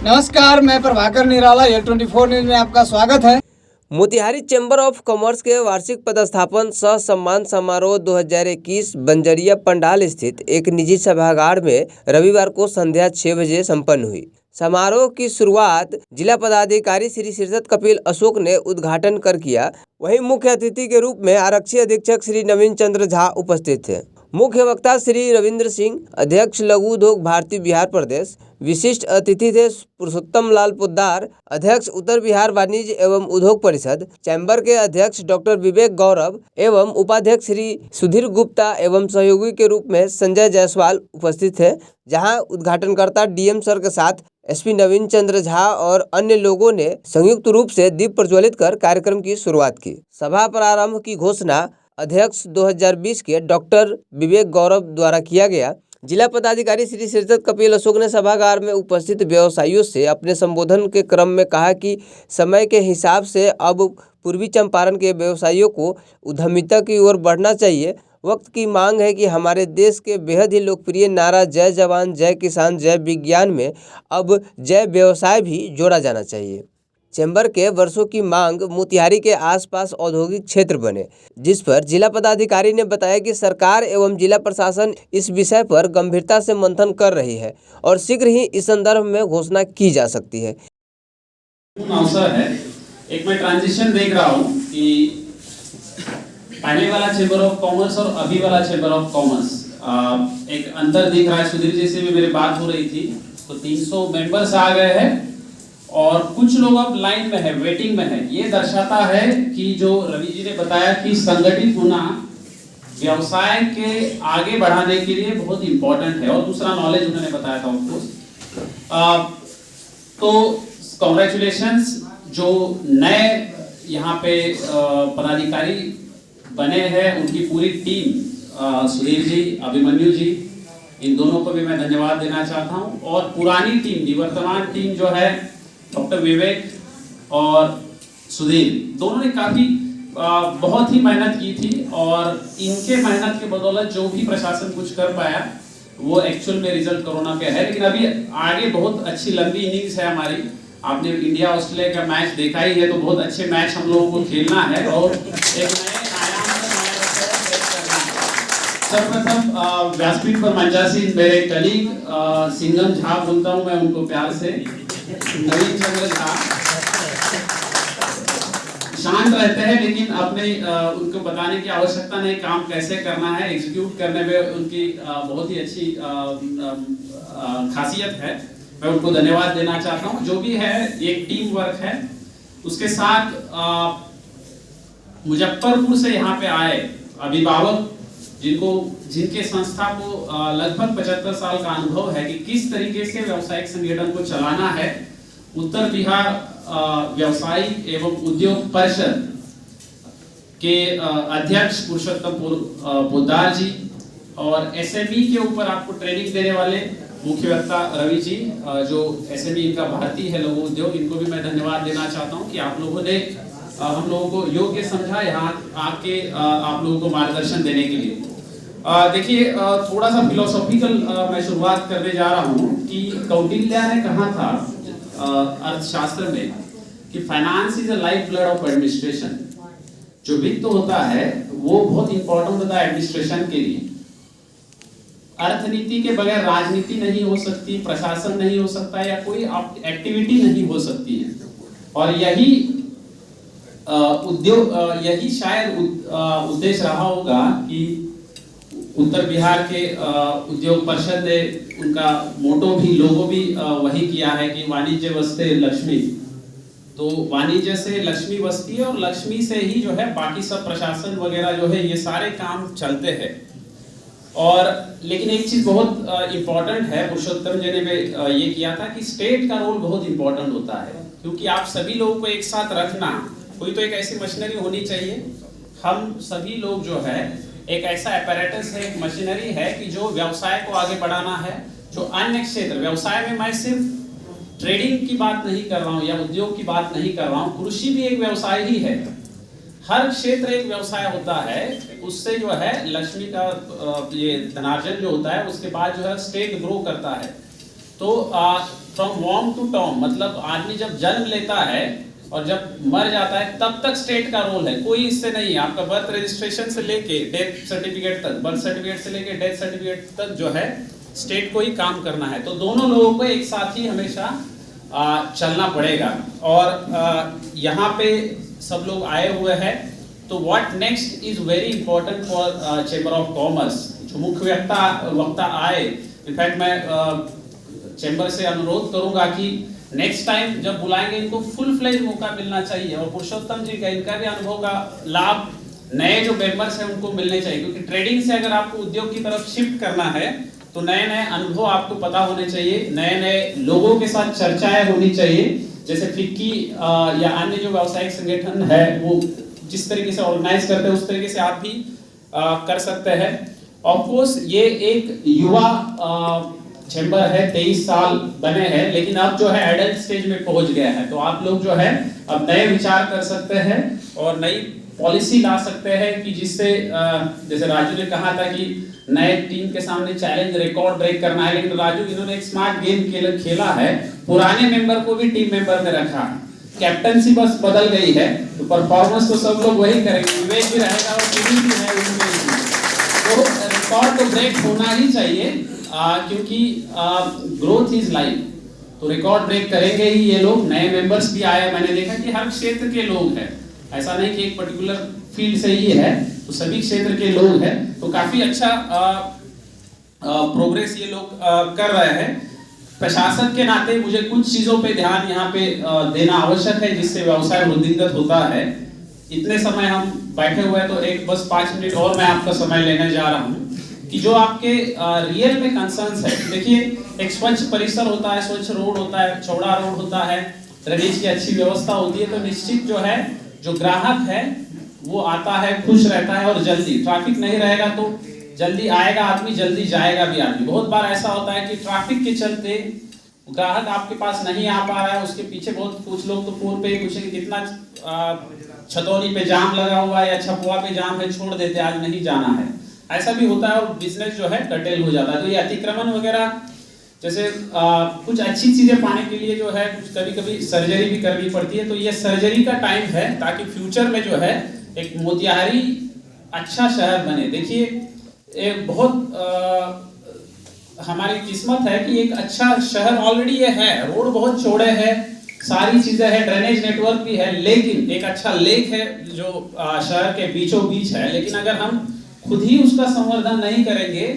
नमस्कार, मैं प्रभाकर निराला, L24 news में आपका स्वागत है। मोतिहारी चैम्बर ऑफ कॉमर्स के वार्षिक पदस्थापन सह सम्मान समारोह 2021 बंजरिया पंडाल स्थित एक निजी सभागार में रविवार को संध्या 6 बजे संपन्न हुई। समारोह की शुरुआत जिला पदाधिकारी श्री शीर्षत कपिल अशोक ने उद्घाटन कर किया। वहीं मुख्य अतिथि के रूप में आरक्षी अधीक्षक श्री नवीन चंद्र झा उपस्थित थे। मुख्य वक्ता श्री रविंद्र सिंह, अध्यक्ष लघु उद्योग भारती बिहार प्रदेश। विशिष्ट अतिथि थे पुरुषोत्तम लाल पोद्दार, अध्यक्ष उत्तर बिहार वाणिज्य एवं उद्योग परिषद। चैम्बर के अध्यक्ष डॉक्टर विवेक गौरव एवं उपाध्यक्ष श्री सुधीर गुप्ता एवं सहयोगी के रूप में संजय जायसवाल उपस्थित थे। जहां उद्घाटनकर्ता डीएम सर के साथ एसपी नवीन चंद्र झा और अन्य लोगों ने संयुक्त रूप से दीप प्रज्वलित कर कार्यक्रम की शुरुआत की। सभा प्रारंभ की घोषणा अध्यक्ष 2020 के डॉक्टर विवेक गौरव द्वारा किया गया। जिला पदाधिकारी श्री शीर्षत कपिल अशोक ने सभागार में उपस्थित व्यवसायियों से अपने संबोधन के क्रम में कहा कि समय के हिसाब से अब पूर्वी चंपारण के व्यवसायियों को उद्यमिता की ओर बढ़ना चाहिए। वक्त की मांग है कि हमारे देश के बेहद ही लोकप्रिय नारा जय जवान जय किसान जय विज्ञान में अब जय व्यवसाय भी जोड़ा जाना चाहिए। चैम्बर के वर्षों की मांग मोतिहारी के आसपास औद्योगिक क्षेत्र बने, जिस पर जिला पदाधिकारी ने बताया कि सरकार एवं जिला प्रशासन इस विषय पर गंभीरता से मंथन कर रही है और शीघ्र ही इस संदर्भ में घोषणा की जा सकती है। अवसर है, एक मैं ट्रांजिशन देख रहा हूँ कि पहले वाला चैम्बर ऑफ कॉमर्स और अभी वाला चैम्बर ऑफ कॉमर्स एक अंतर दिख रहा है। सुधीर जी से भी मेरी बात हो रही थी, तो 300 मेंबर्स आ गए हैं और कुछ लोग अब लाइन में है, वेटिंग में है। ये दर्शाता है कि जो रवि जी ने बताया कि संगठित होना व्यवसाय के आगे बढ़ाने के लिए बहुत इंपॉर्टेंट है, और दूसरा नॉलेज उन्होंने बताया था उनको। तो कॉन्ग्रेचुलेशंस जो नए यहाँ पे पदाधिकारी बने हैं, उनकी पूरी टीम, सुधीर जी, अभिमन्यु जी, इन दोनों को भी मैं धन्यवाद देना चाहता हूँ। और पुरानी टीम, निवर्तमान टीम जो है, डॉक्टर विवेक और सुधीर, दोनों ने काफी बहुत ही मेहनत की थी, और इनके मेहनत के बदौलत जो भी प्रशासन कुछ कर पाया वो एक्चुअल में रिजल्ट कोरोना पे है। लेकिन अभी आगे बहुत अच्छी लंबी इनिंग्स है हमारी। आपने इंडिया ऑस्ट्रेलिया का मैच देखा ही है, तो बहुत अच्छे मैच हम लोगों को खेलना है और एक नए आयाम करना है। सर्वप्रथम व्यासपीठ पर मंचासीन मेरे कलीग सिंघम झा बोलता हूँ मैं उनको प्यार से, नवीन चंद्र झा शांत रहते हैं, लेकिन अपने उनको बताने की आवश्यकता नहीं, काम कैसे करना है, एग्जीक्यूट करने में उनकी बहुत ही अच्छी खासियत है। मैं उनको धन्यवाद देना चाहता हूँ। जो भी है एक टीम वर्क है। उसके साथ मुजफ्फरपुर से यहाँ पे आए अभिभावक, जिनके संस्था को लगभग 75 साल का अनुभव है कि किस तरीके से व्यावसायिक संगठन को चलाना है। उत्तर बिहार व्यवसायिक एवं उद्योग परिषद के अध्यक्ष पुरुषोत्तम पोद्दार जी, और एसएमई के ऊपर आपको ट्रेनिंग देने वाले मुख्य वक्ता रवि जी, जो एसएमई इनका भारतीय है लघु उद्योग, इनको भी मैं धन्यवाद देना चाहता हूँ कि आप लोगों ने हम लोगों को योग्य समझा यहाँ आके आप लोगों को मार्गदर्शन देने के लिए। देखिए, थोड़ा सा फिलोसॉफिकल मैं शुरुआत करने जा रहा हूँ कि कौटिल्य ने कहा था अर्थशास्त्र में कि finance is a life blood of administration. जो वित्त होता है वो बहुत इंपॉर्टेंट होता है एडमिनिस्ट्रेशन के लिए। अर्थनीति के बगैर राजनीति नहीं हो सकती, प्रशासन नहीं हो सकता, या कोई एक्टिविटी नहीं हो सकती है। और यही यही शायद उद्देश्य रहा होगा कि उत्तर बिहार के उद्योग परिषद ने उनका मोटो भी, लोगो भी वही किया है कि वाणिज्य वस्ते लक्ष्मी। तो वाणिज्य से लक्ष्मी बसती है और लक्ष्मी से ही जो है बाकी सब प्रशासन वगैरह जो है ये सारे काम चलते हैं। और लेकिन एक चीज बहुत इंपॉर्टेंट है, पुरुषोत्तम जी ने ये किया था कि स्टेट का रोल बहुत इंपॉर्टेंट होता है, क्योंकि आप सभी लोगों को एक साथ रखना, कोई तो एक ऐसी मशीनरी होनी चाहिए। हम सभी लोग जो है एक ऐसा अपैरेटस है, एक मशीनरी है कि जो व्यवसाय को आगे बढ़ाना है। जो अन्य क्षेत्र व्यवसाय में, मैं सिर्फ ट्रेडिंग की बात नहीं कर रहा हूँ या उद्योग की बात नहीं कर रहा हूँ, कृषि भी एक व्यवसाय ही है। हर क्षेत्र एक व्यवसाय होता है, उससे जो है लक्ष्मी का ये धनार्जन जो होता है, उसके बाद जो है स्टेट ग्रो करता है। तो फ्रॉम वॉर्म टू टॉम, मतलब आदमी जब जन्म लेता है और जब मर जाता है तब तक स्टेट का रोल है, कोई इससे नहीं है। आपका बर्थ रजिस्ट्रेशन से लेके डेथ सर्टिफिकेट तक, बर्थ सर्टिफिकेट से लेके डेथ सर्टिफिकेट तक जो है स्टेट को ही काम करना है। तो दोनों लोगों को एक साथ ही हमेशा चलना पड़ेगा। और यहाँ पे सब लोग आए हुए हैं, तो what next is very important for chamber of commerce. जो मुख्य वक्ता आए, इनफैक्ट मैं चेंबर से अनुरोध करूंगा कि नेक्स्ट टाइम जब बुलाएंगे इनको फुल फ्लेज मौका मिलना चाहिए, और पुरुषोत्तम जी का इनका भी अनुभव का लाभ नए जो मेंबर्स हैं उनको मिलने चाहिए, क्योंकि ट्रेडिंग से अगर आपको उद्योग की तरफ शिफ्ट करना है तो नए नए अनुभव आपको पता होने चाहिए, नए नए लोगों के साथ चर्चाएं होनी चाहिए। जैसे फिक्की या अन्य जो व्यावसायिक संगठन है वो जिस तरीके से ऑर्गेनाइज करते हैं उस तरीके से आप भी कर सकते हैं। ऑफ कोर्स ये एक युवा चैम्बर है, 23 साल बने हैं, लेकिन अब जो है एडल्ट स्टेज में पहुंच गया है। तो आप लोग जो है अब नए विचार कर सकते हैं और नई पॉलिसी ला सकते हैं कि जिससे जैसे राजू ने कहा था कि नए टीम के सामने चैलेंज रिकॉर्ड ब्रेक करना है, लेकिन राजू इन्होंने एक स्मार्ट गेम खेला है, पुराने मेंबर को भी टीम मेंबर में रखा, कैप्टनसी बस बदल गई है, तो परफॉर्मेंस तो सब लोग वही करेंगे, विवेक भी रहेगा और टीम भी है उनमें। तो रिकॉर्ड तो ब्रेक होना ही चाहिए, क्योंकि ग्रोथ इज लाइफ, तो रिकॉर्ड ब्रेक करेंगे ही ये लोग। नए मेंबर्स भी आए, मैंने देखा कि हर क्षेत्र के लोग हैं, ऐसा नहीं कि एक पर्टिकुलर फील्ड से ही है, तो सभी क्षेत्र के लोग हैं। तो काफी अच्छा प्रोग्रेस ये लोग कर रहे हैं। प्रशासक के नाते मुझे कुछ चीजों पे ध्यान यहाँ पे देना आवश्यक है जिससे व्यवसाय वृद्धिगत होता है। इतने समय हम बैठे हुए हैं तो एक बस 5 मिनट और मैं आपका समय लेने जा रहा हूँ कि जो आपके रियल में कंसर्न्स है। देखिए, एक स्वच्छ परिसर होता है, स्वच्छ रोड होता है, चौड़ा रोड होता है, ड्रेनेज की अच्छी व्यवस्था होती है, तो निश्चित जो है जो ग्राहक है वो आता है, खुश रहता है और जल्दी, ट्रैफिक नहीं रहेगा तो जल्दी आएगा आदमी, जल्दी जाएगा भी आदमी। बहुत बार ऐसा होता है कि ट्रैफिक के चलते ग्राहक आपके पास नहीं आ पा रहा है, उसके पीछे बहुत कुछ लोग तो फोन पे कुछ कितना छतौनी पे जाम लगा हुआ है या छपुआ पे जाम है, छोड़ देते आज नहीं जाना है, ऐसा भी होता है और बिजनेस जो है कर्टेल हो जाता है। तो ये अतिक्रमण वगैरह जैसे कुछ अच्छी चीजें पाने के लिए जो है कुछ कभी कभी सर्जरी भी करनी पड़ती है, तो ये सर्जरी का टाइम है ताकि फ्यूचर में जो है एक मोतिहारी अच्छा शहर बने। देखिए, एक बहुत हमारी किस्मत है कि एक अच्छा शहर ऑलरेडी ये है, रोड बहुत चौड़े हैं, सारी चीजें हैं, ड्रेनेज नेटवर्क भी है, लेकिन एक अच्छा लेक है जो शहर के बीचों बीच है। लेकिन अगर हम खुद ही उसका संवर्धन नहीं करेंगे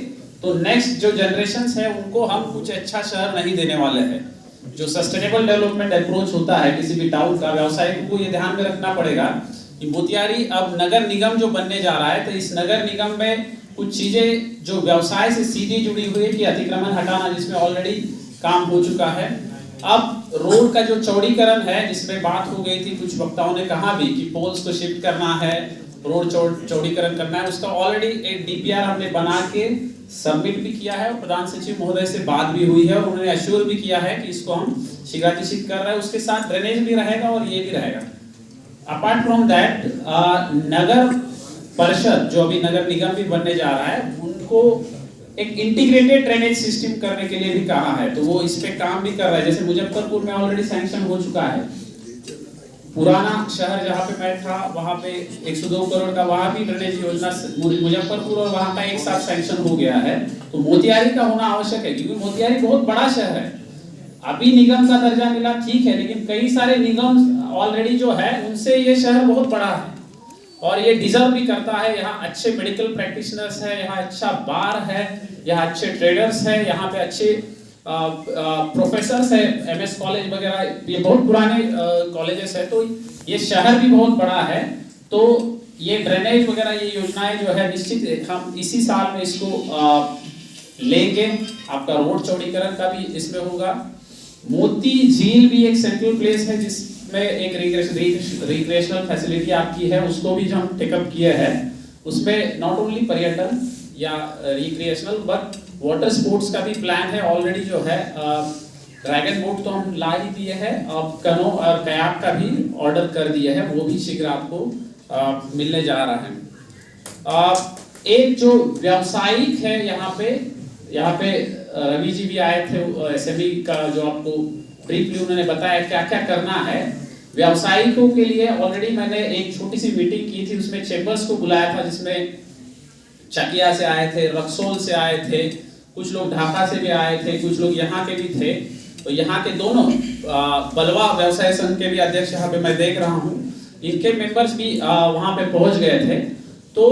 तो नेक्स्ट जो जनरेशंस है उनको हम कुछ अच्छा शहर नहीं देने वाले हैं। जो सस्टेनेबल डेवलपमेंट अप्रोच होता है किसी भी टाउन का, व्यवसायिक को ये ध्यान में रखना पड़ेगा कि मोतिहारी अब नगर निगम जो बनने जा रहा है, तो इस नगर निगम में कुछ चीजें जो व्यवसाय से सीधी जुड़ी हुई है कि अतिक्रमण हटाना, जिसमें ऑलरेडी काम हो चुका है। अब रोड का जो चौड़ीकरण है जिसमें बात हो गई थी, कुछ वक्ताओं ने कहा भी कि पोल्स को शिफ्ट करना है, रोड चौड़ीकरण करना है, उसका ऑलरेडी एक डीपीआर हमने बना के सबमिट भी किया है और प्रधान सचिव महोदय से बात भी हुई है और उन्होंने अश्योर भी किया है कि इसको हम शीघ्रातिशीघ्र कर रहे हैं। उसके साथ ड्रेनेज भी रहेगा और ये भी रहेगा। अपार्ट फ्रॉम दैट, नगर परिषद जो अभी नगर निगम भी बनने जा रहा है, उनको एक इंटीग्रेटेड ड्रेनेज सिस्टम करने के लिए भी कहा है, तो वो इस पे काम भी कर रहा है। जैसे मुजफ्फरपुर में ऑलरेडी सैंक्शन हो चुका है, पुराना शहर जहाँ पे मैं था वहाँ पे 102 करोड़ का वहाँ भी ड्रेनेज योजना मुजफ्फरपुर और वहाँ का एक साथ सैंक्शन हो गया है। तो मोतिहारी का होना आवश्यक है क्योंकि मोतिहारी बहुत बड़ा शहर है। अभी निगम का दर्जा मिला ठीक है, लेकिन कई सारे निगम ऑलरेडी जो है उनसे ये शहर बहुत बड़ा है और ये डिजर्व भी करता है। यहाँ अच्छे मेडिकल प्रैक्टिशनर्स है, यहाँ अच्छा बार है, यहाँ अच्छे ट्रेडर्स है, यहाँ पे अच्छे प्रोफेसर्स है, एमएस कॉलेज वगैरह, ये बहुत पुराने कॉलेजेस है। तो ये शहर भी बहुत बड़ा है, तो ये ड्रेनेज वगैरह ये योजनाएं जो है निश्चित हम इसी साल में इसको लेंगे। आपका रोड चौड़ीकरण का भी इसमें होगा। मोती झील भी एक सेंट्रल प्लेस है जिसमें एक रिक्रिएशनल फैसिलिटी आपकी है, उसको भी जो हम टेकअप किए हैं, उसमें नॉट ओनली पर्यटन या रिक्रिएशनल बट वाटर स्पोर्ट्स का भी प्लान है ऑलरेडी जो है। ड्रैगन बोट तो हम ला ही दिए हैं, अब कनो और कयाक का भी ऑर्डर कर दिया है, वो भी शीघ्र आपको मिलने जा रहा है। एक जो व्यावसायिक है यहाँ पे यहाँ पे रवि जी भी आए थे, एसएमई का जो आपको ब्रीफली उन्होंने बताया क्या क्या करना है व्यवसायिकों के लिए। ऑलरेडी मैंने एक छोटी सी मीटिंग की थी, उसमें चेंबर्स को बुलाया था, जिसमें चकिया से आए थे, रक्सोल से आए थे, कुछ लोग ढाका से भी आए थे, कुछ लोग यहाँ के भी थे। तो यहाँ के दोनों बलवा व्यवसाय संघ के भी अध्यक्ष यहाँ पे मैं देख रहा हूँ, इनके मेंबर्स भी वहाँ पे पहुँच गए थे। तो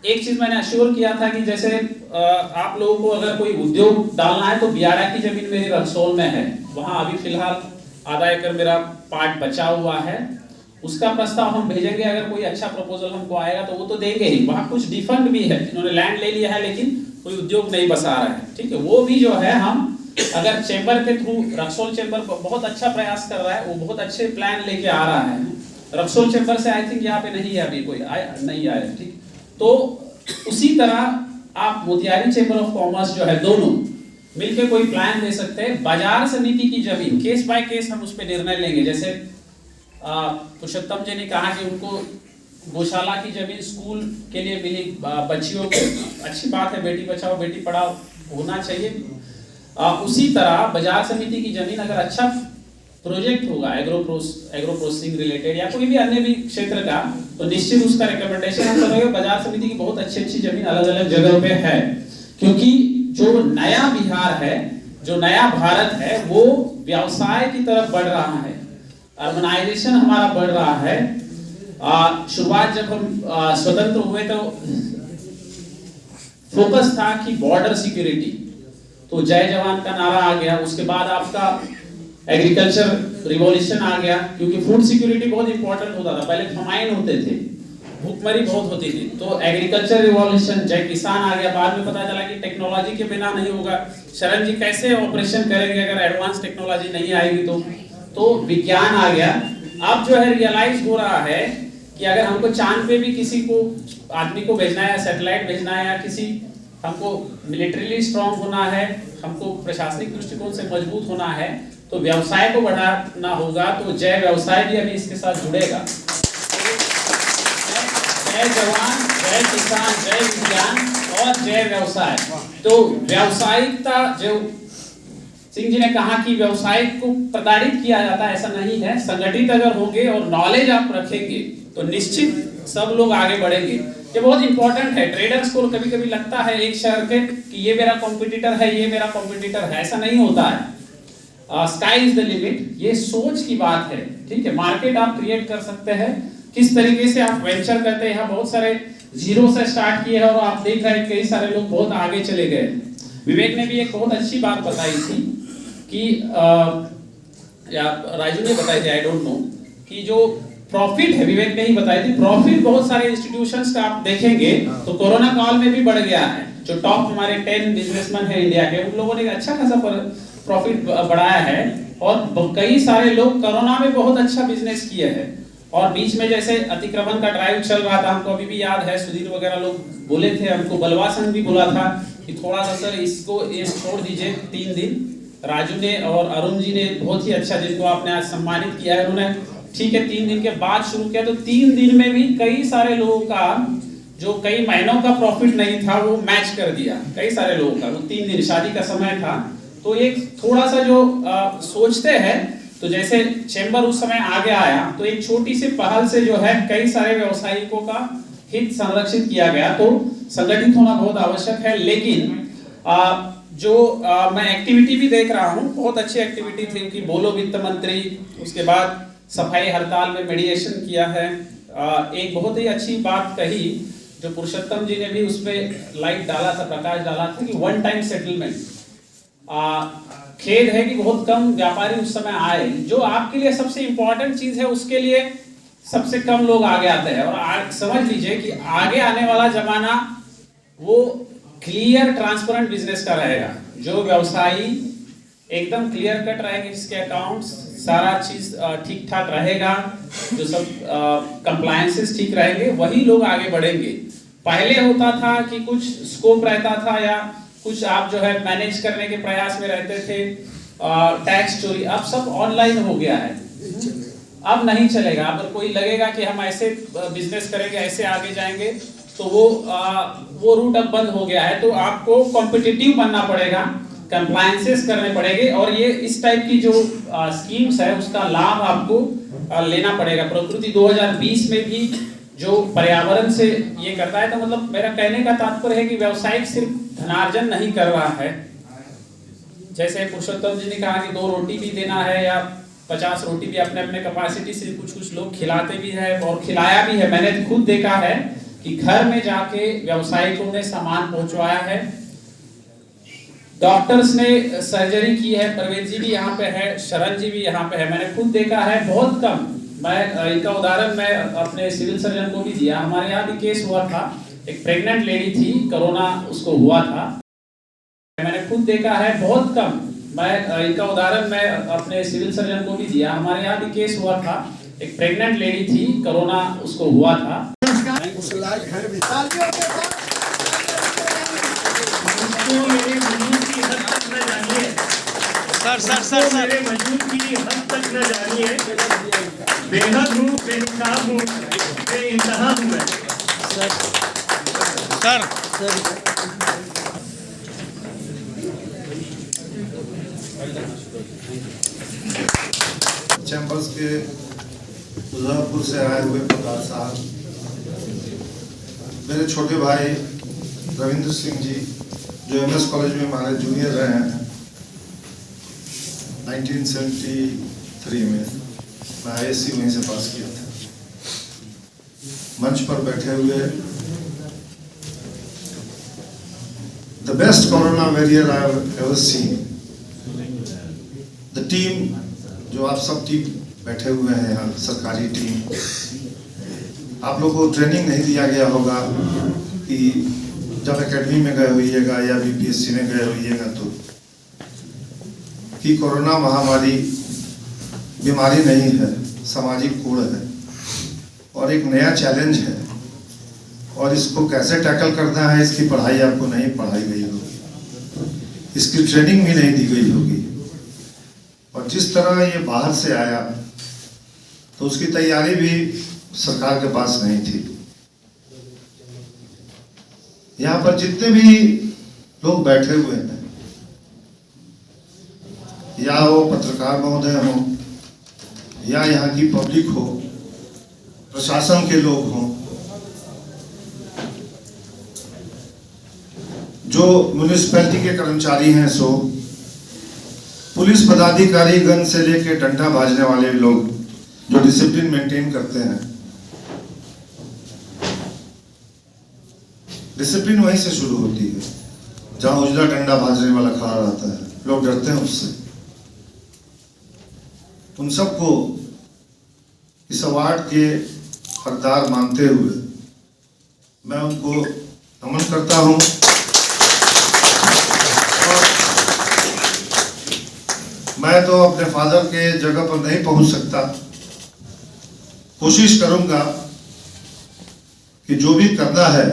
एक चीज मैंने अश्योर किया था कि जैसे आप लोगों को अगर कोई उद्योग डालना है तो बियाड़ा की जमीन मेरी रक्सौल में है, वहाँ अभी फिलहाल आधा एकड़ मेरा पार्ट बचा हुआ है, उसका प्रस्ताव हम भेजेंगे। अगर कोई अच्छा प्रपोजल हमको आएगा तो वो तो देंगे ही। वहाँ कुछ डिफंड भी है, जिन्होंने लैंड ले लिया है लेकिन कोई उद्योग नहीं बसा रहा है, ठीक है, वो भी जो है हम अगर चेंबर के थ्रू, रक्सौल चेंबर बहुत अच्छा प्रयास कर रहा है, वो बहुत अच्छे प्लान लेके आ रहा है। रक्सौल चेंबर से आई थिंक यहाँ पे नहीं है अभी कोई नहीं आया, ठीक। तो उसी तरह आप मोतिहारी चेंबर ऑफ कॉमर्स जो है, दोनों मिलके कोई प्लान दे सकते हैं। बाजार समिति की जमीन केस बाय केस हम उस पर निर्णय लेंगे। जैसे पुरुषोत्तम जी ने कहा कि उनको गौशाला की जमीन स्कूल के लिए मिली, बच्चियों को अच्छी बात है, बेटी बचाओ बेटी पढ़ाओ होना चाहिए। उसी तरह बाजार समिति की जमीन अगर अच्छा प्रोजेक्ट होगा एग्रो प्रोसेसिंग रिलेटेड या कोई भी अन्य भी क्षेत्र का, तो निश्चित उसका रिकमेंडेशन हम करेंगे। बाजार समिति की बहुत अच्छी अच्छी जमीन अलग अलग जगह पे है, क्योंकि जो नया बिहार है, जो नया भारत है, वो व्यवसाय की तरफ बढ़ रहा है, अर्बनाइजेशन हमारा बढ़ रहा है। शुरुआत जब हम स्वतंत्र हुए तो फोकस था कि बॉर्डर सिक्योरिटी, तो जय जवान का नारा आ गया। उसके बाद आपका एग्रीकल्चर रिवॉल्यूशन आ गया, क्योंकि फूड सिक्योरिटी बहुत इंपॉर्टेंट होता था। पहले फमाइन होते थे, भूखमरी बहुत होती थी, तो एग्रीकल्चर रिवॉल्यूशन, जय किसान आ गया। बाद में पता चला कि टेक्नोलॉजी के बिना नहीं होगा। शरण जी कैसे ऑपरेशन करेंगे अगर एडवांस टेक्नोलॉजी नहीं आएगी? तो विज्ञान आ गया। अब जो है रियलाइज हो रहा है कि अगर हमको चांद पे भी किसी को आदमी को भेजना है, सैटेलाइट भेजना है, या किसी हमको मिलिट्रीली स्ट्रांग होना है, हमको प्रशासनिक दृष्टिकोण से मजबूत होना है, तो व्यवसाय को बढ़ाना होगा। तो जय व्यवसाय भी अभी इसके साथ जुड़ेगा। जय जवान, जय किसान, जय विज्ञान और जय व्यवसाय। तो व्यावसायिकता, जो सिंह जी ने कहा कि व्यवसाय को प्रताड़ित किया जाता है, ऐसा नहीं है। संगठित अगर होंगे और नॉलेज आप रखेंगे तो निश्चित सब लोग आगे बढ़ेंगे। ये बहुत इंपॉर्टेंट है। ट्रेडर्स को कभी कभी लगता है एक शहर के कि ये मेरा कॉम्पिटिटर है, ये मेरा कॉम्पिटिटर है, ऐसा नहीं होता है। स्काई इज द लिमिट, ये सोच की बात है, ठीक है। मार्केट आप क्रिएट कर सकते हैं, किस तरीके से आप वेंचर करते हैं। यहाँ बहुत सारे जीरो से स्टार्ट किए हैं और आप देख रहे हैं कई सारे लोग बहुत आगे चले गए। विवेक ने भी एक बहुत अच्छी बात बताई थी कि या राजू ने बताई थी, आई डोंट नो, कि जो प्रॉफिट है, विवेक ने ही बताई थी, प्रॉफिट बहुत सारे इंस्टीट्यूशंस का आप देखेंगे तो कोरोना काल में भी बढ़ गया है। जो टॉप हमारे 10 बिजनेसमैन है इंडिया के, उन लोगों ने अच्छा खासा प्रॉफिट बढ़ाया है, और कई सारे लोग कोरोना में बहुत अच्छा बिजनेस किए हैं। और बीच में जैसे अतिक्रमण का ड्राइव चल रहा था, हमको अभी भी याद है, सुधीर वगैरह लोग बोले थे, हमको बलवा संघ भी बोला था कि थोड़ा सा सर इसको ये छोड़ दीजिए 3 दिन। राजू ने और अरुण जी ने बहुत ही अच्छा, जिनको आपने आज सम्मानित किया है, उन्होंने ठीक है 3 दिन के बाद शुरू किया। तो 3 दिन में भी कई सारे लोगों का जो कई महीनों का प्रॉफिट नहीं था वो मैच कर दिया, कई सारे लोगों का। वो 3 दिन शादी का समय था, तो एक थोड़ा सा जो सोचते हैं, तो जैसे चेंबर उस समय आगे आया, तो एक छोटी सी पहल से जो है कई सारे व्यवसायिकों का हित संरक्षित किया गया। तो संगठित होना बहुत आवश्यक है। लेकिन मैं एक्टिविटी भी देख रहा हूँ, बहुत अच्छी एक्टिविटी थी कि बोलो वित्त मंत्री, उसके बाद सफाई हड़ताल में मेडिएशन किया है। एक बहुत ही अच्छी बात कही जो पुरुषोत्तम जी ने भी उस पर लाइट डाला था, प्रकाश डाला था, कि 1 टाइम सेटलमेंट। खेद है कि बहुत कम व्यापारी उस समय आए। जो आपके लिए सबसे इंपॉर्टेंट चीज है उसके लिए सबसे कम लोग आगे आते हैं। और समझ लीजिए कि आगे आने वाला जमाना वो क्लियर ट्रांसपेरेंट बिजनेस का रहेगा। जो व्यवसायी एकदम क्लियर कट रहेंगे, जिसके अकाउंट्स सारा चीज ठीक ठाक रहेगा, जो सब कंप्लायंसेस ठीक रहेंगे, वही लोग आगे बढ़ेंगे। पहले होता था कि कुछ स्कोप रहता था या कुछ आप जो है मैनेज करने के प्रयास में रहते थे, टैक्स चोरी, अब सब ऑनलाइन हो गया है, अब नहीं चलेगा। अगर कोई लगेगा कि हम ऐसे बिजनेस करेंगे, ऐसे आगे जाएंगे, तो वो रूट अब बंद हो गया है। तो आपको कॉम्पिटिटिव बनना पड़ेगा, कंप्लायंसेस करने पड़ेंगे, और ये इस टाइप की जो स्कीम्स है उसका लाभ आपको लेना पड़ेगा। प्रकृति 2020 में भी जो पर्यावरण से ये करता है, तो मतलब मेरा कहने का तात्पर्य है कि व्यवसायिक सिर्फ धनार्जन नहीं कर रहा है। जैसे पुरुषोत्तम जी ने कहा कि 2 रोटी भी देना है या 50 रोटी भी, अपने अपने कैपेसिटी से कुछ लोग खिलाते भी है और खिलाया भी है। मैंने खुद देखा है कि घर में जाके व्यवसायिकों ने सामान पहुंचवाया है, डॉक्टर्स ने सर्जरी की है, परवेज जी भी यहाँ पे है, शरण जी भी यहाँ पे है, मैंने खुद देखा है। बहुत कम, मैं इनका उदाहरण मैं अपने सिविल सर्जन को भी दिया। हमारे यहाँ भी केस हुआ था, एक प्रेग्नेंट लेडी थी, कोरोना उसको हुआ था, मैंने खुद देखा है। बहुत कम, मैं इनका उदाहरण मैं अपने सिविल सर्जन को भी दिया। हमारे यहाँ भी केस हुआ था, एक प्रेग्नेंट लेडी थी, कोरोना उसको हुआ था। सर मेरे वजूद की हद तक न जानिए, बेहद हूँ, बेनकाब हूँ, बेइंतहा हूँ मैं। सर चैम्बर्स के मुजफ्फरपुर से आए हुए प्रकाश साहब, मेरे छोटे भाई रविंद्र सिंह जी जो MS कॉलेज में हमारे जूनियर रहे हैं 1973 में, मैं ISC वहीं से पास किया था। मंच पर बैठे हुए the best corona warrior I have ever seen, the team जो आप सब टीम बैठे हुए हैं यहाँ, सरकारी टीम, आप लोगों को ट्रेनिंग नहीं दिया गया होगा कि जब एकेडमी में गए होइएगा या BPSC में गए होइएगा तो कि कोरोना महामारी बीमारी नहीं है, सामाजिक कूड़ है और एक नया चैलेंज है, और इसको कैसे टैकल करना है इसकी पढ़ाई आपको नहीं पढ़ाई गई होगी, इसकी ट्रेनिंग भी नहीं दी गई होगी, और जिस तरह ये बाहर से आया तो उसकी तैयारी भी सरकार के पास नहीं थी। यहाँ पर जितने भी लोग बैठे हुए हैं, या वो पत्रकार महोदय हो या यहाँ की पब्लिक हो, प्रशासन के लोग हों, जो म्युनिसिपैलिटी के कर्मचारी हैं, सो पुलिस पदाधिकारी गण से लेकर डंडा बाजने वाले लोग जो डिसिप्लिन मेंटेन करते हैं, डिसिप्लिन वहीं से शुरू होती है जहां उजला डंडा बाजने वाला खड़ा रहता है, लोग डरते हैं उससे। उन सबको इस अवार्ड के हकदार मानते हुए मैं उनको नमन करता हूं, और मैं तो अपने फादर के जगह पर नहीं पहुंच सकता, कोशिश करूंगा कि जो भी करना है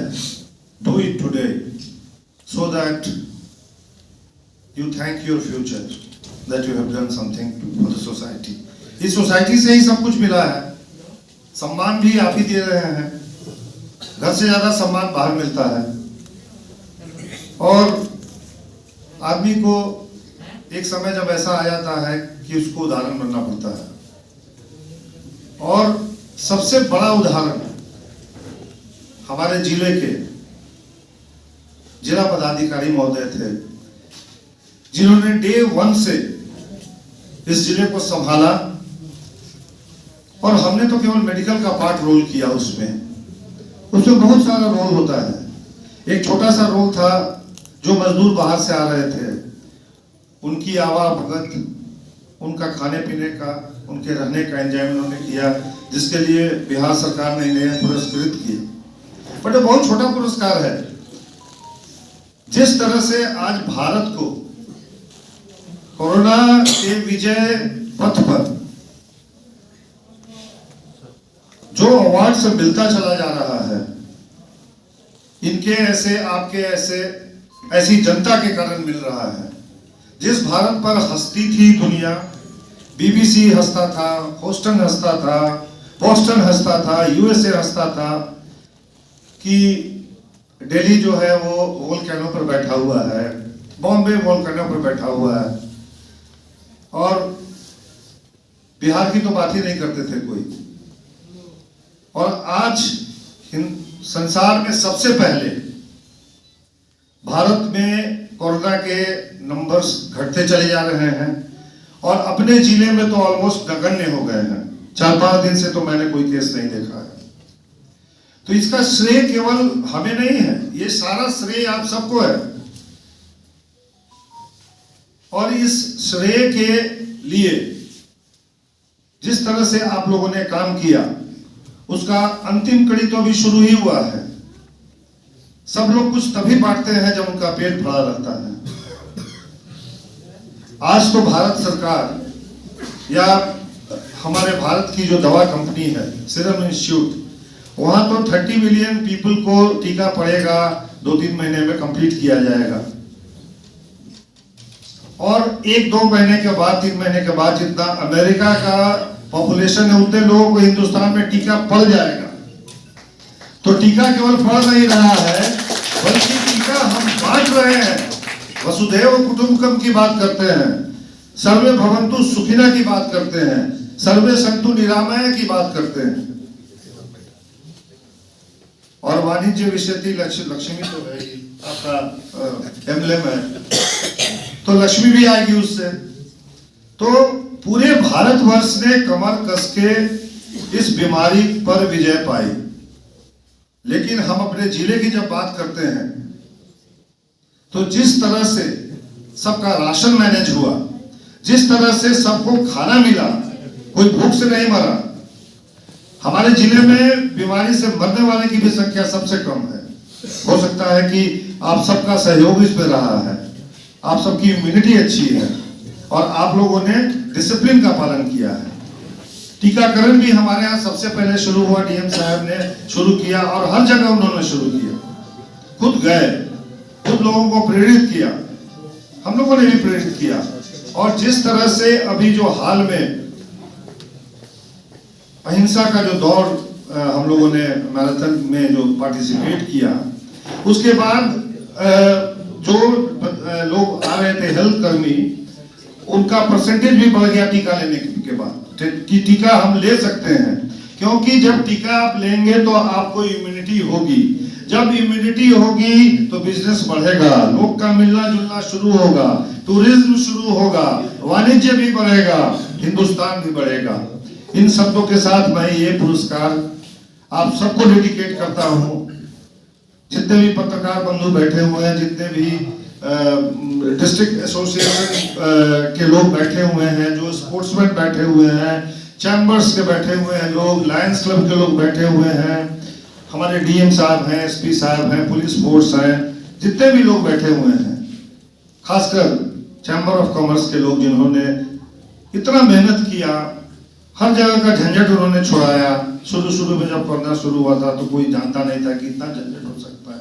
do it today so that you thank your future that you have done something for the society। इस सोसाइटी से ही सब कुछ मिला है, सम्मान भी आप ही दे रहे हैं, घर से ज्यादा सम्मान बाहर मिलता है, और आदमी को एक समय जब ऐसा आ जाता है कि उसको उदाहरण बनना पड़ता है, और सबसे बड़ा उदाहरण हमारे जिले के जिला पदाधिकारी महोदय थे, जिन्होंने डे 1 से इस जिले को संभाला, और हमने तो केवल मेडिकल का पार्ट रोल किया, उसमें बहुत सारा रोल होता है। एक छोटा सा रोल था, जो मजदूर बाहर से आ रहे थे, उनकी आवाभगत, उनका खाने पीने का, उनके रहने का इंतजाम उन्होंने किया, जिसके लिए बिहार सरकार ने इन्हें पुरस्कृत किया। बट बहुत छोटा पुरस्कार है। जिस तरह से आज भारत को कोरोना के विजय पथ पर जो अवार्ड से मिलता चला जा रहा है, इनके ऐसे, आपके ऐसे, ऐसी जनता के कारण मिल रहा है। जिस भारत पर हंसती थी दुनिया, BBC हंसता था, होस्टन हंसता था, बोस्टन हंसता था, USA हंसता था कि दिल्ली जो है वो वोल्केनो पर बैठा हुआ है, बॉम्बे वोल्केनो पर बैठा हुआ है, और बिहार की तो बात ही नहीं करते थे कोई। और आज संसार में सबसे पहले भारत में कोरोना के नंबर्स घटते चले जा रहे हैं और अपने जिले में तो ऑलमोस्ट नगण्य हो गए हैं। 4-5 दिन से तो मैंने कोई केस नहीं देखा है। तो इसका श्रेय केवल हमें नहीं है, ये सारा श्रेय आप सबको है। और इस श्रेय के लिए जिस तरह से आप लोगों ने काम किया उसका अंतिम कड़ी तो अभी शुरू ही हुआ है। सब लोग कुछ तभी बांटते हैं जब उनका पेट भरा रहता है। आज तो भारत सरकार या हमारे भारत की जो दवा कंपनी है सीरम इंस्टीट्यूट, वहां तो 30 मिलियन पीपल को टीका पड़ेगा, 2-3 महीने में कंप्लीट किया जाएगा। और 1-2 महीने के बाद, 3 महीने के बाद जितना अमेरिका का पॉपुलेशन है उतने लोगों को हिंदुस्तान में टीका पड़ जाएगा। तो टीका केवल पड़ नहीं रहा है बल्कि टीका हम बांट रहे हैं। वसुधैव कुटुंबकम की बात करते हैं, सर्वे भवन्तु सुखिना की बात करते हैं, सर्वे सन्तु निरामय की बात करते हैं। और वाणिज्य विषयति लक्ष्मी तो है ही, आपका एम्ब्लेम है, तो लक्ष्मी भी आएगी उससे। तो पूरे भारतवर्ष ने कमर कस के इस बीमारी पर विजय पाई। लेकिन हम अपने जिले की जब बात करते हैं तो जिस तरह से सबका राशन मैनेज हुआ, जिस तरह से सबको खाना मिला, कोई भूख से नहीं मरा। हमारे जिले में बीमारी से मरने वाले की भी संख्या सबसे कम है। हो सकता है कि आप सबका सहयोग इसमें रहा है, आप सबकी इम्यूनिटी अच्छी है और आप लोगों ने डिसिप्लिन का पालन किया है। टीकाकरण भी हमारे यहाँ सबसे पहले शुरू हुआ, डीएम साहब ने शुरू किया और हर जगह उन्होंने शुरू किया। खुद गए, खुद लोगों को प्रेरित किया, हम लोगों ने भी प्रेरित किया। और जिस तरह से अभी जो हाल में अहिंसा का जो दौड़ हम लोगों ने मैराथन में जो पार्टिसिपेट किया, उसके बाद जो लोग आ रहे थे हेल्थ कर्मी, उनका परसेंटेज भी बढ़ गया टीका लेने के बाद कि टीका हम ले सकते हैं। क्योंकि जब टीका आप लेंगे तो आपको इम्यूनिटी होगी, जब इम्यूनिटी होगी तो बिजनेस बढ़ेगा, लोग का मिलना जुलना शुरू होगा, टूरिज्म शुरू होगा, वाणिज्य भी बढ़ेगा, हिंदुस्तान भी बढ़ेगा। इन शब्दों के साथ मैं ये पुरस्कार आप सबको डेडिकेट करता हूँ। जितने भी पत्रकार बंधु बैठे हुए हैं, जितने भी डिस्ट्रिक्ट एसोसिएशन के लोग बैठे हुए हैं, जो स्पोर्ट्समैन बैठे हुए हैं, चैम्बर्स के बैठे हुए हैं लोग, लायंस क्लब के लोग बैठे हुए हैं, हमारे डीएम साहब हैं, एसपी साहब हैं, पुलिस फोर्स हैं, जितने भी लोग बैठे हुए हैं, खासकर चैम्बर ऑफ कॉमर्स के लोग जिन्होंने इतना मेहनत किया, हर जगह का झंझट उन्होंने छुड़ाया। शुरू में जब कोरोना शुरू हुआ था तो कोई जानता नहीं था कि इतना झंझट हो सकता है।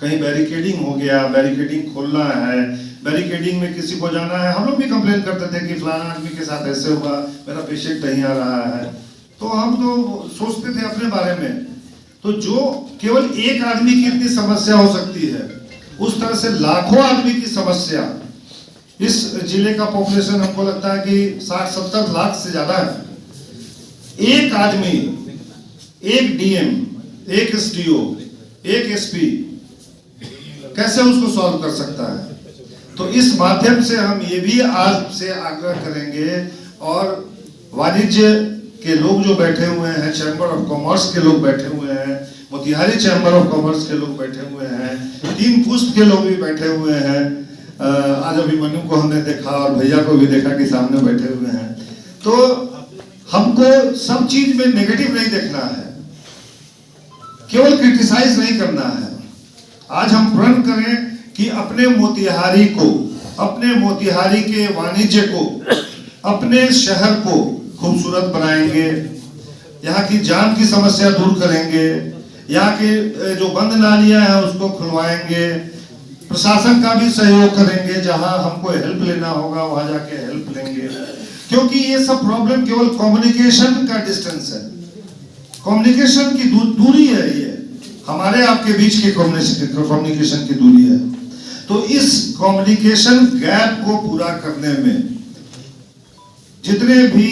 कहीं बैरिकेडिंग हो गया, बैरिकेडिंग खोलना है, बैरिकेडिंग में किसी को जाना है। हम लोग भी कंप्लेन करते थे कि फलाना आदमी के साथ ऐसे हुआ, मेरा पेशेंट नहीं आ रहा है। तो हम तो सोचते थे अपने बारे में। तो जो केवल एक आदमी की इतनी समस्या हो सकती है, उस तरह से लाखों आदमी की समस्या। इस जिले का पॉपुलेशन हमको लगता है कि 60-70 लाख से ज्यादा है। एक आदमी, एक डीएम, एक एसडीओ, एक एसपी कैसे उसको सॉल्व कर सकता है? तो इस माध्यम से हम ये भी आज से आग्रह करेंगे, और वाणिज्य के लोग जो बैठे हुए हैं, चैम्बर ऑफ कॉमर्स के लोग बैठे हुए हैं, मोतिहारी चैम्बर ऑफ कॉमर्स के लोग बैठे हुए हैं, 3 पुष्प के लोग भी बैठे हुए हैं। आज अभिमन्यु को हमने देखा और भैया को भी देखा कि सामने बैठे हुए हैं। तो हमको सब चीज में नेगेटिव नहीं देखना है, केवल क्रिटिसाइज नहीं करना है। आज हम प्रण करें कि अपने मोतिहारी को, अपने मोतिहारी के वाणिज्य को, अपने शहर को खूबसूरत बनाएंगे, यहाँ की जाम की समस्या दूर करेंगे, यहाँ के जो बंद नालियां हैं उसको खुलवाएंगे, प्रशासन का भी सहयोग करेंगे, जहां हमको हेल्प लेना होगा वहां जाके हेल्प लेंगे। क्योंकि ये सब प्रॉब्लम केवल कम्युनिकेशन का डिस्टेंस है, कम्युनिकेशन की दूरी है ये। हमारे आपके बीच की कम्युनिकेशन की दूरी है। तो इस कम्युनिकेशन गैप को पूरा करने में जितने भी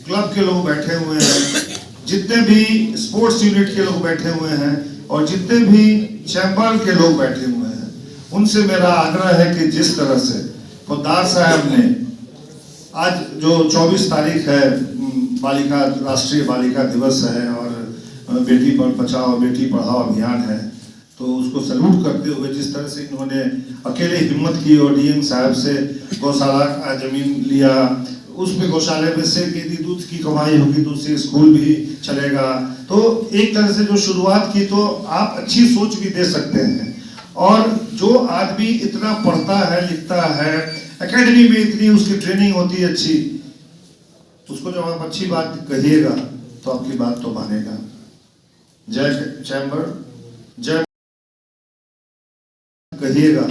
क्लब के लोग बैठे हुए हैं, जितने भी स्पोर्ट्स यूनिट के लोग बैठे हुए हैं और जितने भी चैम्बर के लोग बैठे हुए हैं, उनसे मेरा आग्रह है कि जिस तरह से पोद्दार साहब ने आज जो 24 तारीख है बालिका राष्ट्रीय बालिका दिवस है और बेटी बचाओ बेटी पढ़ाओ अभियान है, तो उसको सल्यूट करते हुए जिस तरह से इन्होंने अकेले हिम्मत की और डीएम साहब से गौशाला का जमीन लिया, उसमें गौशाले में से यदि दूध की कमाई होगी तो उससे स्कूल भी चलेगा। तो एक तरह से जो शुरुआत की, तो आप अच्छी सोच भी दे सकते हैं। और जो आदमी इतना पढ़ता है लिखता है, एकेडमी में इतनी उसकी ट्रेनिंग होती है अच्छी, उसको जब आप अच्छी बात कहिएगा तो आपकी बात तो मानेगा। जय चैम्बर, जय कहिएगा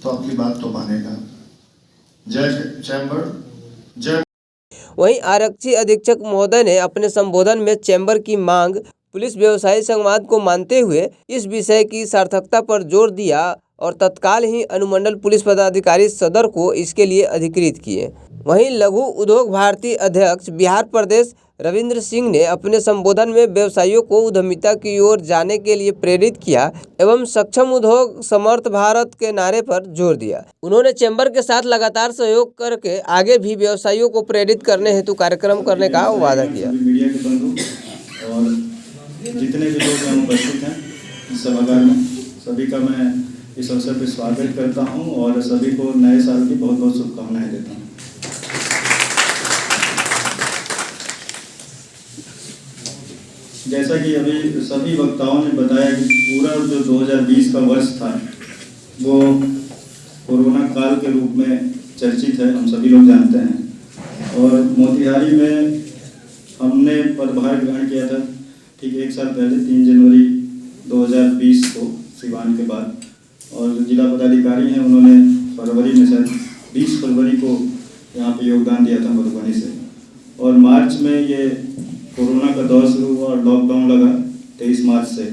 तो आपकी बात तो मानेगा। जय चैम्बर, जय। वहीं आरक्षी अधीक्षक महोदय ने अपने संबोधन में चैम्बर की मांग पुलिस व्यवसायी संवाद को मानते हुए इस विषय की सार्थकता पर जोर दिया और तत्काल ही अनुमंडल पुलिस पदाधिकारी सदर को इसके लिए अधिकृत किए। वहीं लघु उद्योग भारती अध्यक्ष बिहार प्रदेश रविंद्र सिंह ने अपने संबोधन में व्यवसायियों को उद्यमिता की ओर जाने के लिए प्रेरित किया एवं सक्षम उद्योग समर्थ भारत के नारे पर जोर दिया। उन्होंने चैम्बर के साथ लगातार सहयोग करके आगे भी व्यवसायियों को प्रेरित करने हेतु कार्यक्रम करने का वादा किया। मीडिया के बंधु और जितने भी लोग यहाँ उपस्थित हैं इस सभागार में, सभी का मैं इस अवसर पर स्वागत करता हूँ और सभी को नए साल की बहुत बहुत शुभकामनाएं देता हूँ। जैसा कि अभी सभी वक्ताओं ने बताया कि पूरा जो 2020 का वर्ष था वो कोरोना काल के रूप में चर्चित है, हम सभी लोग जानते हैं। और मोतिहारी में हमने पदभार ग्रहण किया था ठीक एक साल पहले 3 जनवरी 2020 को सिवान के बाद, और जो जिला पदाधिकारी हैं उन्होंने फरवरी में शायद 20 फरवरी को यहाँ पे योगदान दिया था मधुबनी से। और मार्च में ये कोरोना का दौर शुरू हुआ और लॉकडाउन लगा 23 मार्च से,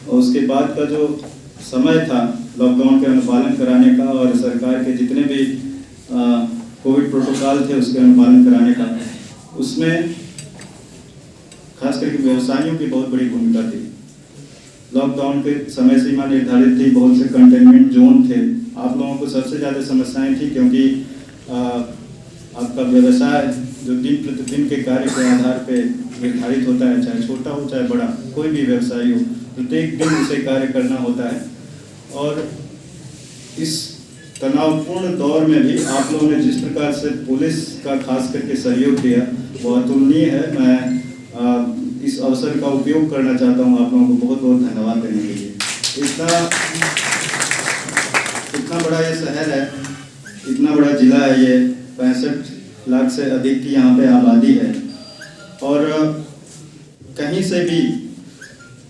और उसके बाद का जो समय था लॉकडाउन के अनुपालन कराने का और सरकार के जितने भी कोविड प्रोटोकॉल थे उसके अनुपालन कराने का, उसमें खास करके व्यवसायियों की बहुत बड़ी भूमिका थी। लॉकडाउन के समय सीमा निर्धारित थी, बहुत से कंटेनमेंट जोन थे। आप लोगों को सबसे ज़्यादा समस्याएं थी क्योंकि आपका व्यवसाय जो दिन प्रतिदिन के कार्य के आधार पे निर्धारित होता है, चाहे छोटा हो चाहे बड़ा, कोई भी व्यवसाय हो, प्रत्येक दिन उसे कार्य करना होता है। और इस तनावपूर्ण दौर में भी आप लोगों ने जिस प्रकार से पुलिस का खास करके सहयोग दिया वो अतुलनीय है। मैं इस अवसर का उपयोग करना चाहता हूँ आप लोगों को बहुत बहुत धन्यवाद देने के लिए। इतना बड़ा ये शहर है, इतना बड़ा जिला है, ये 65 लाख से अधिक की यहाँ पे आबादी है, और कहीं से भी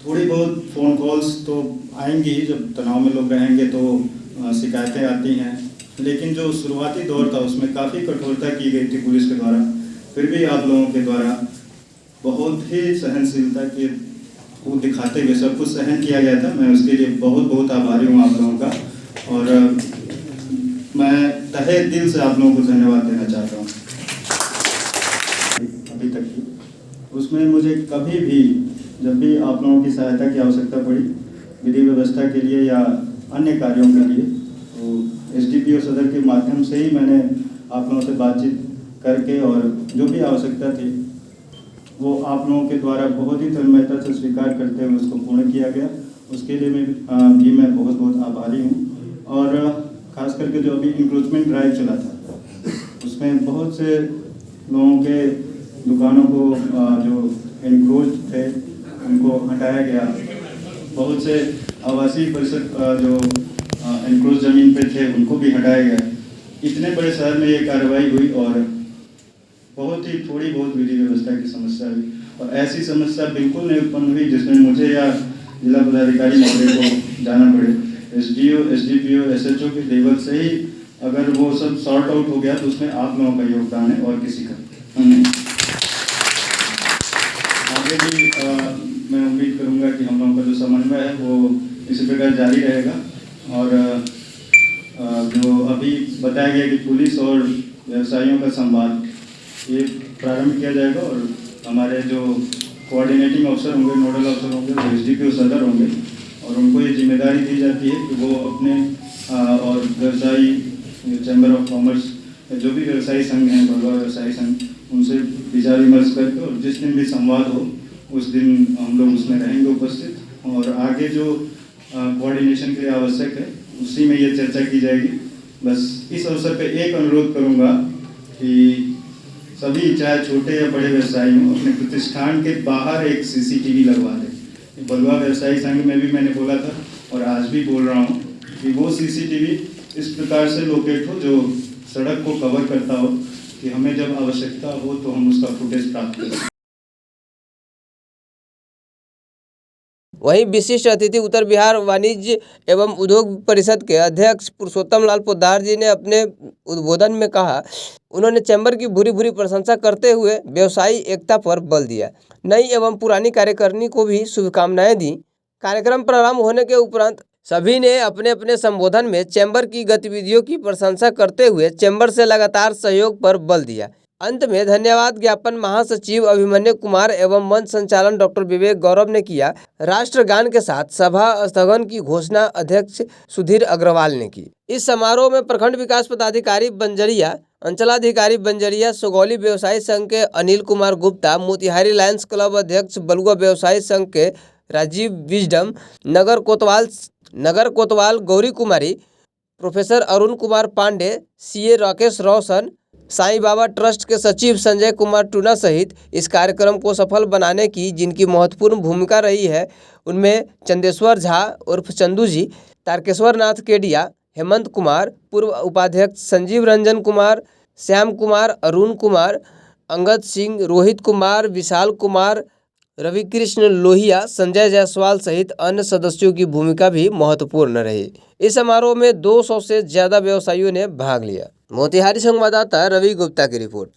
थोड़ी बहुत फ़ोन कॉल्स तो आएंगी, जब तनाव में लोग रहेंगे तो शिकायतें आती हैं, लेकिन जो शुरुआती दौर था उसमें काफ़ी कठोरता की गई थी पुलिस के द्वारा, फिर भी आप लोगों के द्वारा बहुत ही सहनशीलता के वो दिखाते हुए सब कुछ सहन किया गया था। मैं उसके लिए बहुत बहुत आभारी हूँ आप लोगों का, और मैं तहे दिल से आप लोगों को धन्यवाद देना चाहता हूँ। अभी तक की उसमें मुझे कभी भी जब भी आप लोगों की सहायता की आवश्यकता पड़ी विधि व्यवस्था के लिए या अन्य कार्यों के लिए, तो एसडीपीओ सदर के माध्यम से ही मैंने आप लोगों से बातचीत करके और जो भी आवश्यकता थी वो आप लोगों के द्वारा बहुत ही तन्मयता से स्वीकार करते हुए उसको पूर्ण किया गया। उसके लिए मैं बहुत बहुत आभारी हूँ। और खास करके जो अभी इंक्रोचमेंट ड्राइव चला था उसमें बहुत से लोगों के दुकानों को जो इंक्रोच थे उनको हटाया गया, बहुत से आवासीय परिसर जो इंक्रोच ज़मीन पे थे उनको भी हटाया गया। इतने बड़े शहर में ये कार्रवाई हुई और बहुत ही थोड़ी बहुत विधि व्यवस्था की समस्या हुई, और ऐसी समस्या बिल्कुल नहीं उत्पन्न हुई जिसमें मुझे या जिला पदाधिकारी महोदय को जाना पड़े। एसडीओ, एसडीपीओ, एसएचओ के लेवल से ही अगर वो सब सॉर्ट आउट हो गया तो उसमें आप लोगों का योगदान है और किसी का नहीं। आगे भी मैं उम्मीद करूँगा कहूँगा कि हम लोगों का जो समन्वय है वो इसी प्रकार जारी रहेगा। और जो अभी बताया गया कि पुलिस और व्यवसायियों का संवाद ये प्रारंभ किया जाएगा, और हमारे जो कोऑर्डिनेटिंग अफसर होंगे, नोडल अफसर होंगे, वो एसडीपीओ सदर होंगे, और उनको ये जिम्मेदारी दी जाती है कि वो अपने और व्यवसायी चैम्बर ऑफ कॉमर्स जो भी व्यवसायी संघ हैं, बलुआ व्यवसायी संघ, उनसे विचार विमर्श करके और जिस दिन भी संवाद हो उस दिन हम लोग उसमें रहेंगे उपस्थित, और आगे जो कोऑर्डिनेशन के लिए आवश्यक है उसी में ये चर्चा की जाएगी। बस इस अवसर पे एक अनुरोध करूंगा कि सभी चाहे छोटे या बड़े व्यवसायी हों अपने प्रतिष्ठान के बाहर एक सीसीटीवी लगवा दें। बलुआ व्यवसायी संघ में भी मैंने बोला था और आज भी बोल रहा हूँ कि वो सीसीटीवी इस प्रकार से लोकेट हो जो सड़क को कवर करता हो कि हमें जब आवश्यकता हो तो हम उसका फुटेज प्राप्त करें। वहीं विशिष्ट अतिथि उत्तर बिहार वाणिज्य एवं उद्योग परिषद के अध्यक्ष पुरुषोत्तम लाल पोद्दार जी ने अपने उद्बोधन में कहा, उन्होंने चैम्बर की भूरी भूरी प्रशंसा करते हुए व्यवसायी एकता पर बल दिया। नई एवं पुरानी कार्यकारिणी को भी शुभकामनाएं दी। कार्यक्रम प्रारंभ होने के उपरांत सभी ने अपने अपने संबोधन में चैम्बर की गतिविधियों की प्रशंसा करते हुए चैम्बर से लगातार सहयोग पर बल दिया। अंत में धन्यवाद ज्ञापन महासचिव अभिमन्यु कुमार एवं मंच संचालन डॉक्टर विवेक गौरव ने किया। राष्ट्रगान के साथ सभा स्थगन की घोषणा अध्यक्ष सुधीर अग्रवाल ने की। इस समारोह में प्रखंड विकास पदाधिकारी बंजरिया, अंचलाधिकारी बंजरिया, सुगौली व्यवसायी संघ के अनिल कुमार गुप्ता, मोतिहारी लायंस क्लब अध्यक्ष, बलुआ व्यवसायी संघ के राजीव विजडम, नगर कोतवाल गौरी कुमारी, professor Arun Kumar Pandey, CA Rakesh Roshan, Sai Baba trust के सचिव संजय कुमार टूना सहित इस कार्यक्रम को सफल बनाने की जिनकी महत्वपूर्ण भूमिका रही है उनमें चंदेश्वर झा उर्फ चंदू जी, तारकेश्वर नाथ केडिया, हेमंत कुमार, पूर्व उपाध्यक्ष संजीव रंजन कुमार, श्याम कुमार, अरुण कुमार, अंगद सिंह, रोहित कुमार, विशाल कुमार, रविकृष्ण लोहिया, संजय जायसवाल सहित अन्य सदस्यों की भूमिका भी महत्वपूर्ण रही। इस समारोह में 200 से ज्यादा व्यवसायियों ने भाग लिया। मोतिहारी संवाददाता रवि गुप्ता की रिपोर्ट।